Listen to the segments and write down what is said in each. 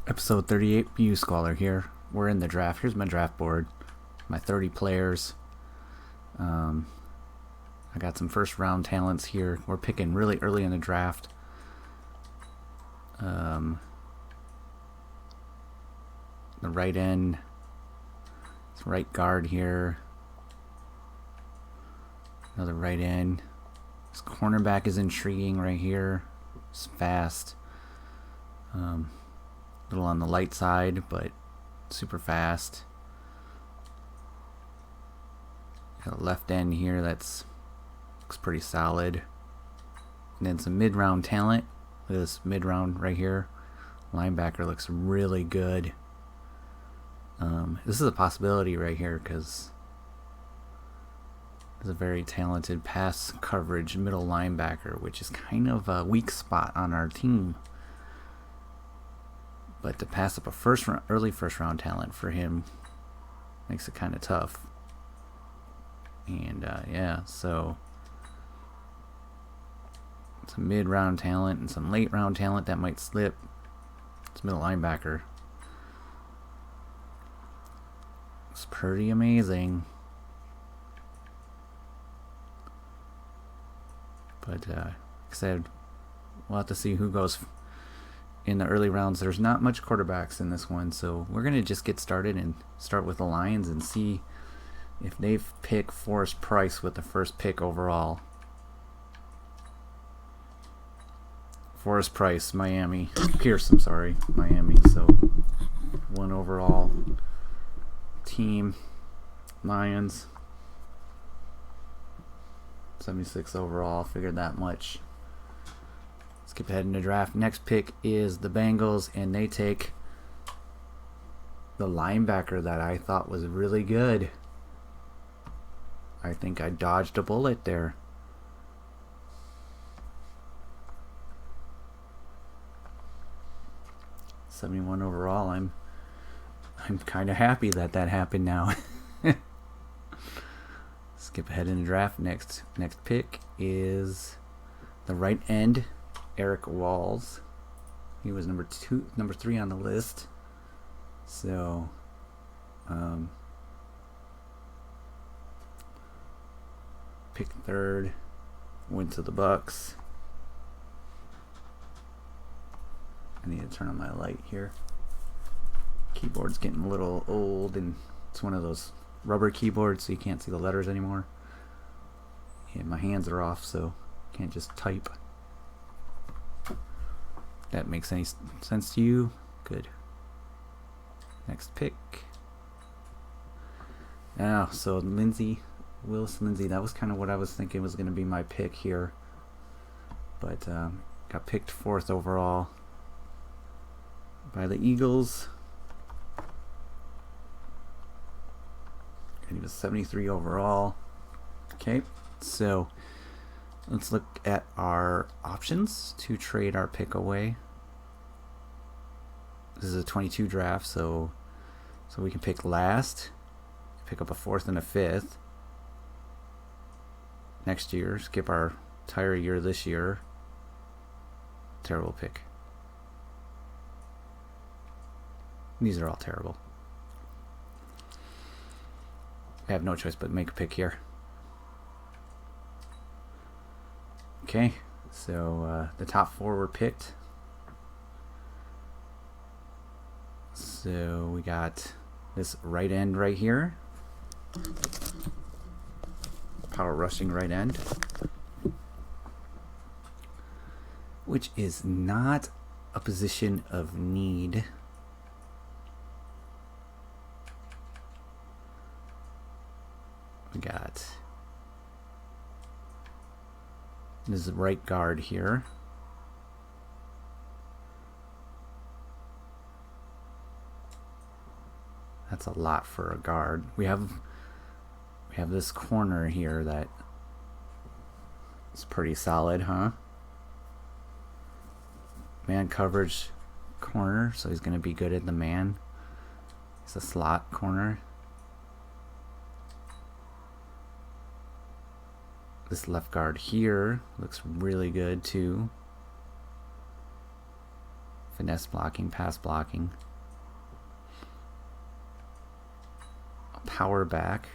Episode 38, View Scholar here. We're in the draft. Here's my draft board. My 30 players. I got some first round talents here. We're picking really early in the draft. The right end. It's right guard here. Another right end. This cornerback is intriguing right here. It's fast. A little on the light side, but super fast. Got a left end here that's looks pretty solid. And then some mid-round talent. Look at this mid-round right here. Linebacker looks really good. This is a possibility right here because there's a very talented pass coverage middle linebacker, which is kind of a weak spot on our team. But to pass up a early first round talent for him makes it kind of tough. And yeah, so some mid-round talent and some late-round talent that might slip. It's middle linebacker. It's pretty amazing. But like I said, we'll have to see who goes in the early rounds. There's not much quarterbacks in this one, so we're going to just get started and start with the Lions and see if they pick Forrest Price with the first pick overall. Forrest Price, Miami. Pierce, I'm sorry. Miami. So, one overall team. Lions. 76 overall. Figured that much. Skip ahead in the draft. Next pick is the Bengals, and they take the linebacker that I thought was really good. I think I dodged a bullet there. '71 overall. I'm kind of happy that happened now. Skip ahead in the draft. Next pick is the right end, Eric Walls. He was number 3 on the list. So, pick third, went to the Bucks. I need to turn on my light here. Keyboard's getting a little old, and it's one of those rubber keyboards, so you can't see the letters anymore. And my hands are off, so can't just type. That makes any sense to you? Good. Next pick. Now, so Willis Lindsay, that was kind of what I was thinking was going to be my pick here. But got picked 4th overall by the Eagles. And he was 73 overall. Okay, so let's look at our options to trade our pick away. This is a 22 draft, so we can pick last, pick up a 4th and a 5th next year, skip our entire year this year. Terrible pick. These are all terrible. I have no choice but make a pick here. Okay, so the top 4 were picked. So we got this right end right here. Power rushing right end. Which is not a position of need. We got this is right guard here. That's a lot for a guard. We have this corner here that is pretty solid, huh? Man coverage corner, so he's going to be good at the man. It's a slot corner. This left guard here looks really good too. finesse blocking, pass blocking. A power back,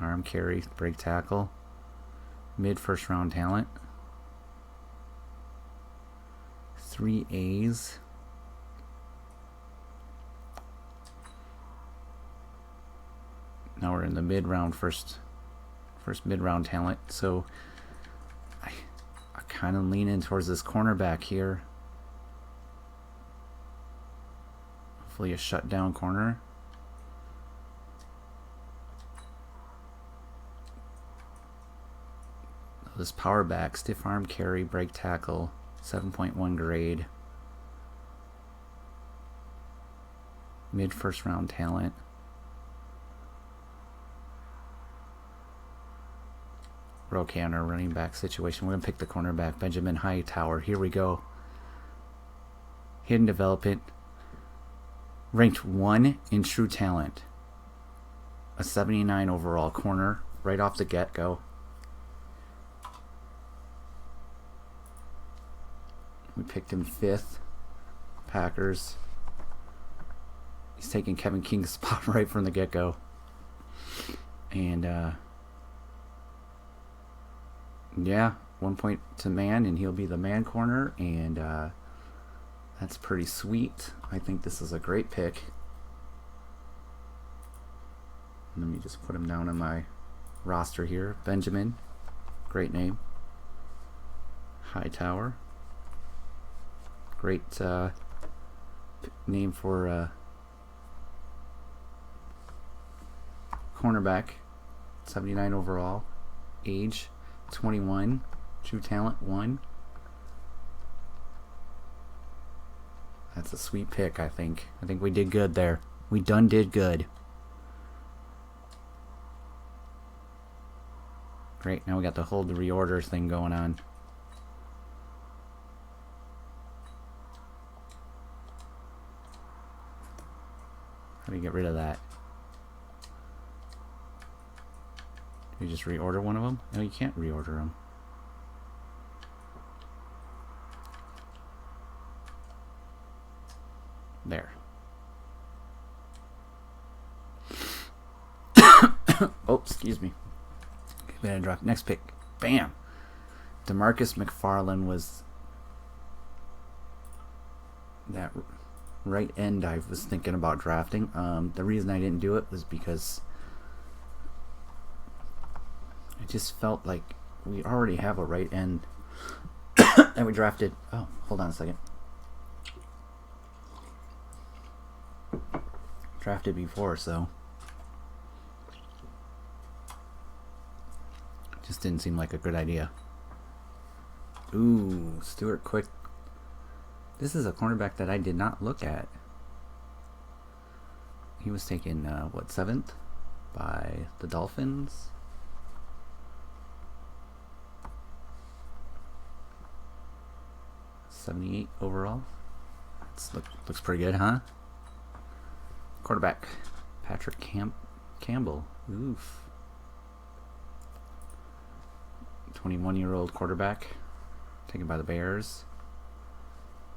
arm carry, break tackle, mid first round talent. 3 A's. Now we're in the mid-round first mid-round talent. So I kind of lean in towards this cornerback here. Hopefully a shutdown corner. This power back, stiff arm carry, break tackle, 7.1 grade. Mid first round talent. We're okay on our running back situation. We're going to pick the cornerback, Benjamin Hightower. Here we go. Hidden development. Ranked 1 in true talent. A 79 overall corner right off the get-go. We picked him 5th. Packers. He's taking Kevin King's spot right from the get-go. And, yeah, 1 point to man, and he'll be the man corner, and that's pretty sweet. I think this is a great pick. Let me just put him down on my roster here. Benjamin, great name. Hightower, great name for cornerback. 79 overall, age 21, true talent 1. That's a sweet pick, I think. I think we did good there. We done did good. Great, now we got the hold the reorder thing going on. How do you get rid of that? You just reorder one of them? No, you can't reorder them. There. Oh, excuse me. Okay, drop. Next pick. Bam! DeMarcus McFarland was that right end I was thinking about drafting. The reason I didn't do it was because I just felt like we already have a right end that we drafted. Oh, hold on a second. Drafted before, so just didn't seem like a good idea. Ooh, Stuart Quick. This is a cornerback that I did not look at. He was taken, what, 7th by the Dolphins? '78 overall. Looks pretty good, huh? Quarterback, Patrick Campbell. Oof. 21-year-old quarterback, taken by the Bears.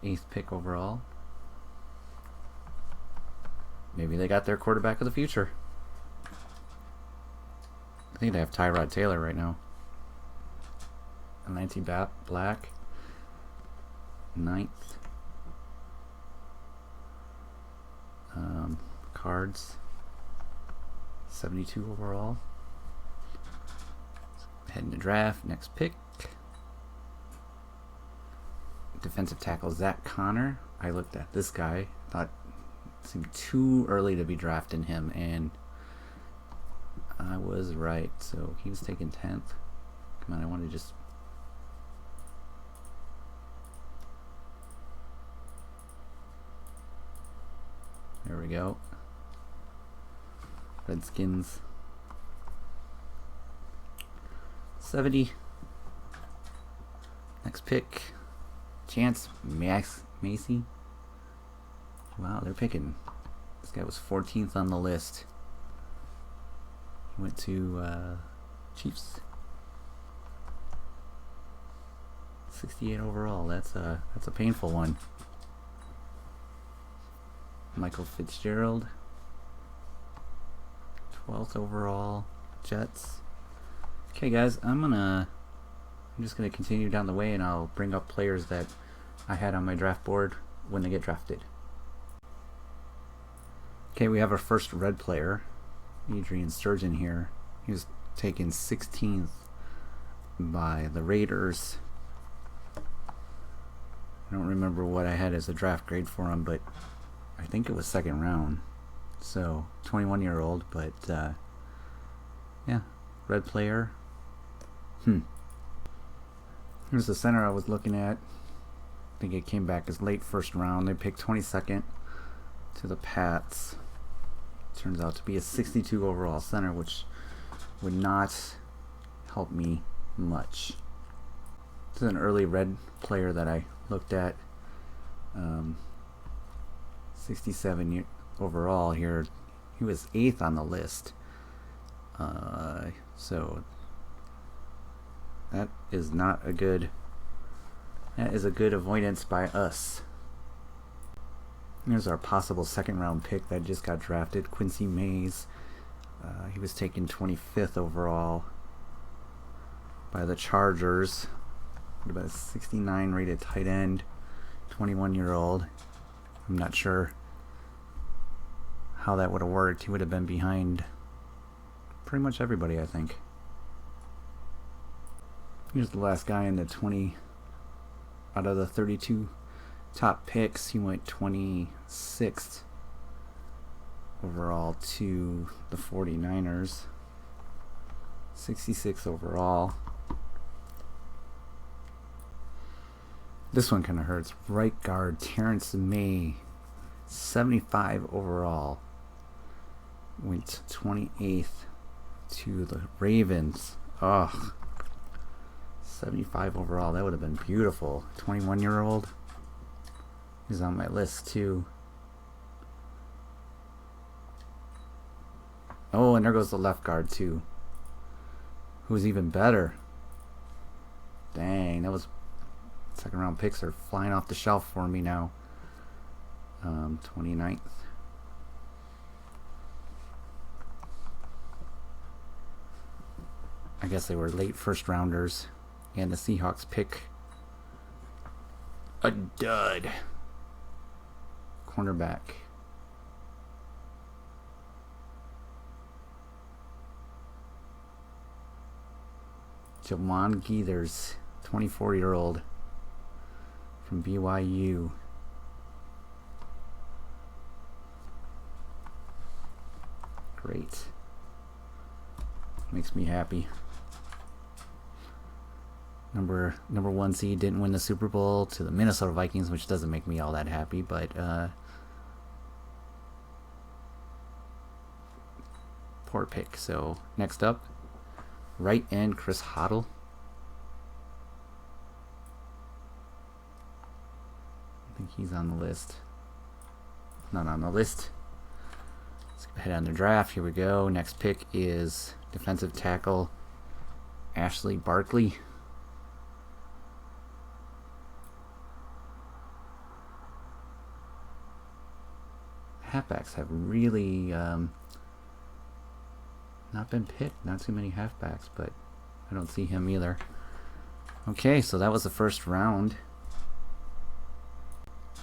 8th pick overall. Maybe they got their quarterback of the future. I think they have Tyrod Taylor right now. A 19 black. 9th. Cards. 72 overall. Heading to draft. Next pick. Defensive tackle Zach Connor. I looked at this guy. Thought it seemed too early to be drafting him, and I was right. So he was taken 10th. Come on, I want to just. There we go. Redskins. 70. Next pick. Chance Macy. Wow, they're picking. This guy was 14th on the list. He went to Chiefs. 68 overall. That's a painful one. Michael Fitzgerald, 12th overall, Jets. Okay, guys, I'm just gonna continue down the way, and I'll bring up players that I had on my draft board when they get drafted. Okay, we have our first red player, Adrian Sturgeon here. He was taken 16th by the Raiders. I don't remember what I had as a draft grade for him, but I think it was second round. So 21-year-old, but yeah, red player. Here's the center I was looking at. I think it came back as late first round. They picked 22nd to the Pats. Turns out to be a 62 overall center, which would not help me much. This is an early red player that I looked at. 67 overall here. He was 8th on the list. So that is not a good. That is a good avoidance by us. Here's our possible second round pick that just got drafted, Quincy Mays. He was taken 25th overall by the Chargers. About a 69 rated tight end, 21-year-old. I'm not sure how that would have worked. He would have been behind pretty much everybody, I think. Here's the last guy in the 20 out of the 32 top picks. He went 26th overall to the 49ers. 66 overall. This one kind of hurts. Right guard Terrence May, 75 overall. Went 28th to the Ravens. Ugh. 75 overall. That would have been beautiful. 21-year-old. He's on my list too. Oh, and there goes the left guard too. Who's even better? Dang, that was second round picks are flying off the shelf for me now. 29th. I guess they were late first rounders. And the Seahawks pick a dud cornerback. Jawan Geethers, 24-year-old from BYU. Great. Makes me happy. Number one seed didn't win the Super Bowl to the Minnesota Vikings, which doesn't make me all that happy, but poor pick. So next up, right end Chris Hoddle. I think he's on the list. Not on the list. Let's go ahead on the draft. Here we go. Next pick is defensive tackle Ashley Barkley. Halfbacks have really not been picked. Not too many halfbacks, but I don't see him either. Okay, so that was the first round.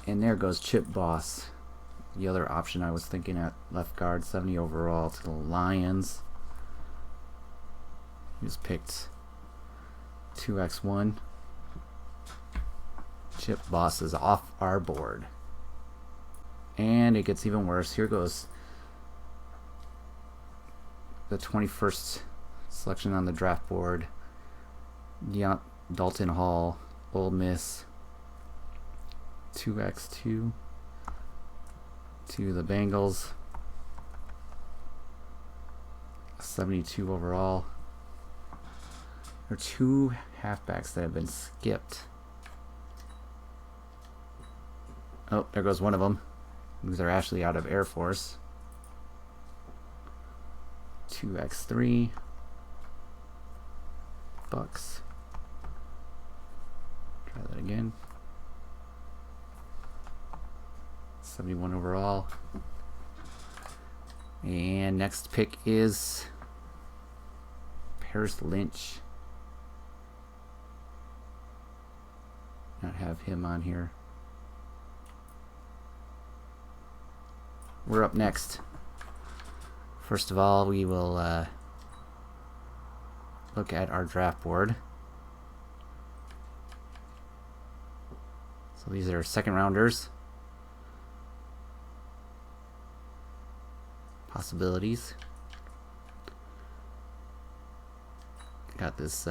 And there goes Chip Boss. The other option I was thinking at left guard, 70 overall to the Lions. He was picked 2x1. Chip Boss is off our board. And it gets even worse. Here goes the 21st selection on the draft board. Dalton Hall, Ole Miss. 2x2 to the Bengals. 72 overall. There are two halfbacks that have been skipped. Oh, there goes one of them. These are actually out of Air Force. 2x3 Bucks. Try that again. 71 overall. And next pick is Paris Lynch. Not have him on here. We're up next. First of all, we will look at our draft board. So these are second rounders. Possibilities. Got this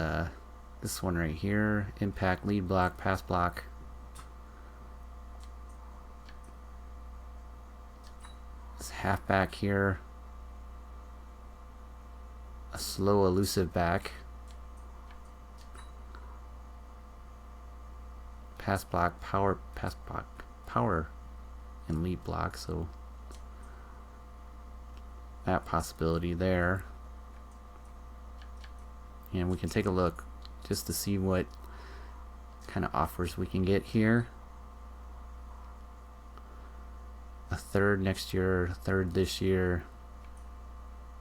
this one right here. Impact, lead block, pass block. This halfback here. A slow, elusive back. Pass block, power, pass block, power, and lead block. So that possibility there. And we can take a look just to see what kind of offers we can get here. A third next year, a third this year,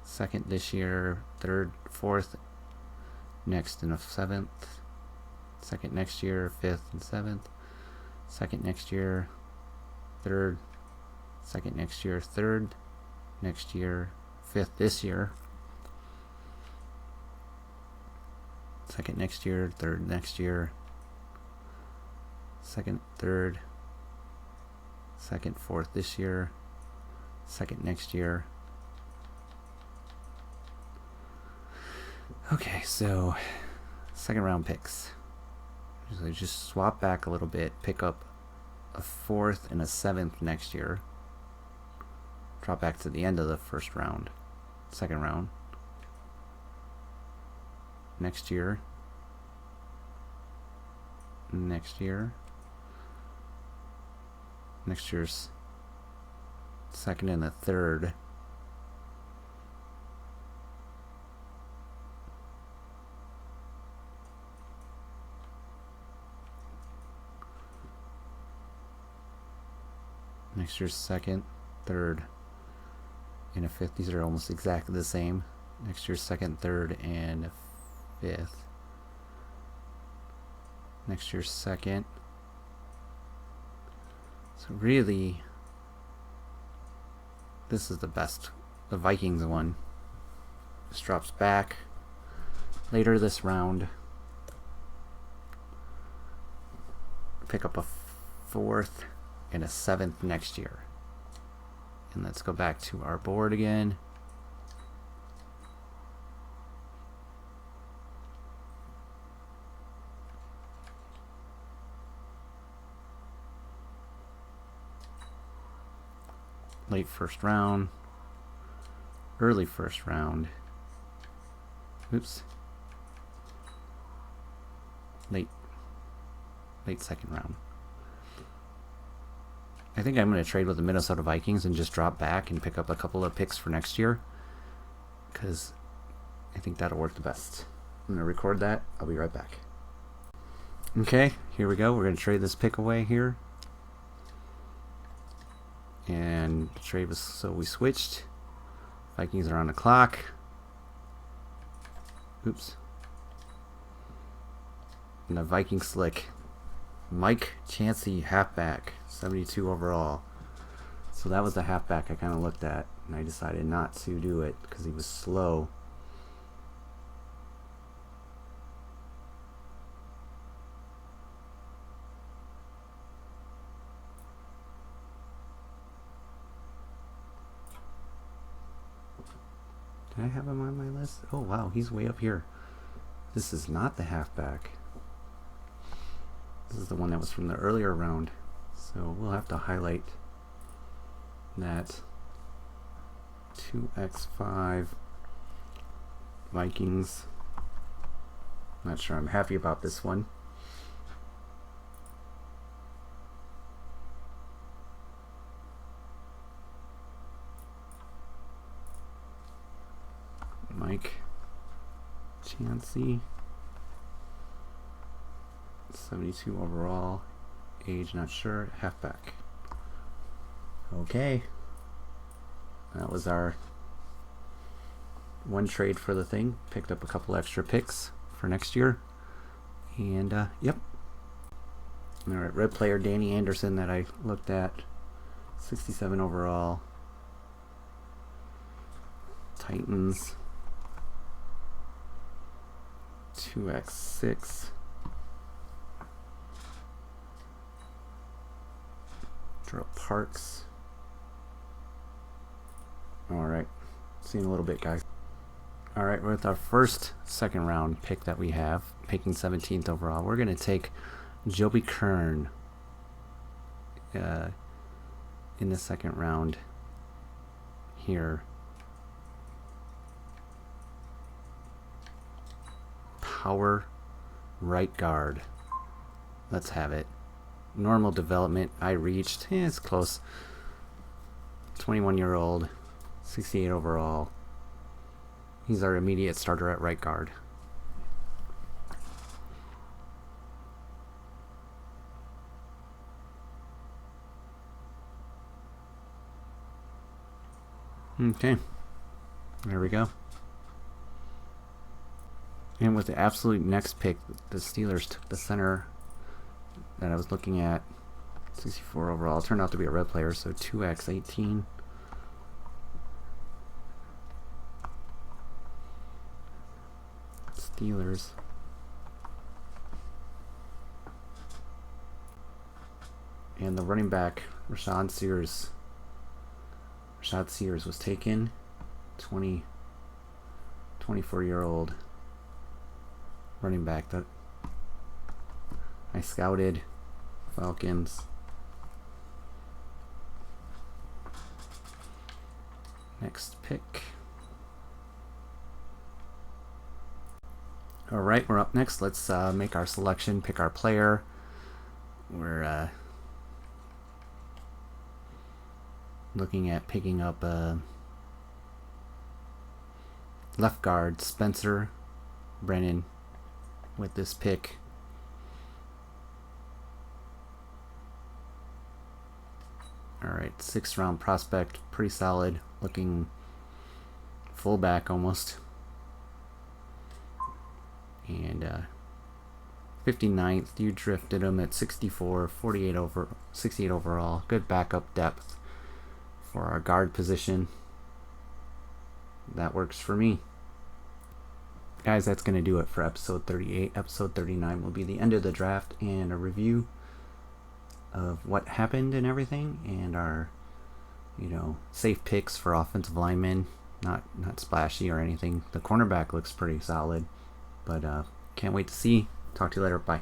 second this year, third, fourth next, and a seventh. Second next year, fifth and seventh. Second next year, third. Second next year, third. Next year, fifth this year. Second next year, third next year. Second, third. Second, fourth this year. Second next year. Okay, so second round picks. So just swap back a little bit, pick up a fourth and a seventh next year. Drop back to the end of the first round, second round. Next year. Next year. Next year's second and the third. Next year's second, third, and a fifth. These are almost exactly the same. Next year's second, third, and a fifth. Next year's second. So really, this is the best. The Vikings one. This drops back later this round. Pick up a fourth and a seventh next year. And let's go back to our board again. Late first round, early first round, oops, late second round. I think I'm going to trade with the Minnesota Vikings and just drop back and pick up a couple of picks for next year, because I think that'll work the best. I'm going to record that. I'll be right back. Okay, here we go. We're going to trade this pick away here. And the trade was, so we switched. Vikings are on the clock. Oops. And the Viking slick. Mike Chancey, halfback, 72 overall. So that was the halfback I kind of looked at, and I decided not to do it because he was slow. Did I have him on my list? Oh wow, he's way up here. This is not the halfback. This is the one that was from the earlier round. So we'll have to highlight that. 2x5 Vikings. Not sure I'm happy about this one. Mike Chancey. 72 overall. Age not sure. Halfback. Okay. That was our one trade for the thing. Picked up a couple extra picks for next year. And yep. Alright, red player Danny Anderson that I looked at. 67 overall. Titans. 2x6. Drill Parks. Alright. See you in a little bit, guys. Alright, with our first second round pick that we have, picking 17th overall, we're going to take Joby Kern in the second round here. Power right guard. Let's have it. Normal development. I reached. It's close. 21-year-old. 68 overall. He's our immediate starter at right guard. Okay. There we go. And with the absolute next pick, the Steelers took the center that I was looking at. 64 overall. Turned out to be a red player, so 2x18. Steelers. And the running back, Rashad Sears was taken. 24-year-old running back that I scouted. Falcons. Next pick. Alright, we're up next. Let's make our selection, pick our player. We're looking at picking up left guard Spencer Brennan with this pick. Alright, 6th round prospect, pretty solid, looking fullback almost. And 59th, you drifted him at 64, 68 overall. Good backup depth for our guard position. That works for me. Guys, that's going to do it for episode 38. Episode 39 will be the end of the draft and a review of what happened and everything, and our, safe picks for offensive linemen. Not splashy or anything. The cornerback looks pretty solid, but can't wait to see. Talk to you later. Bye.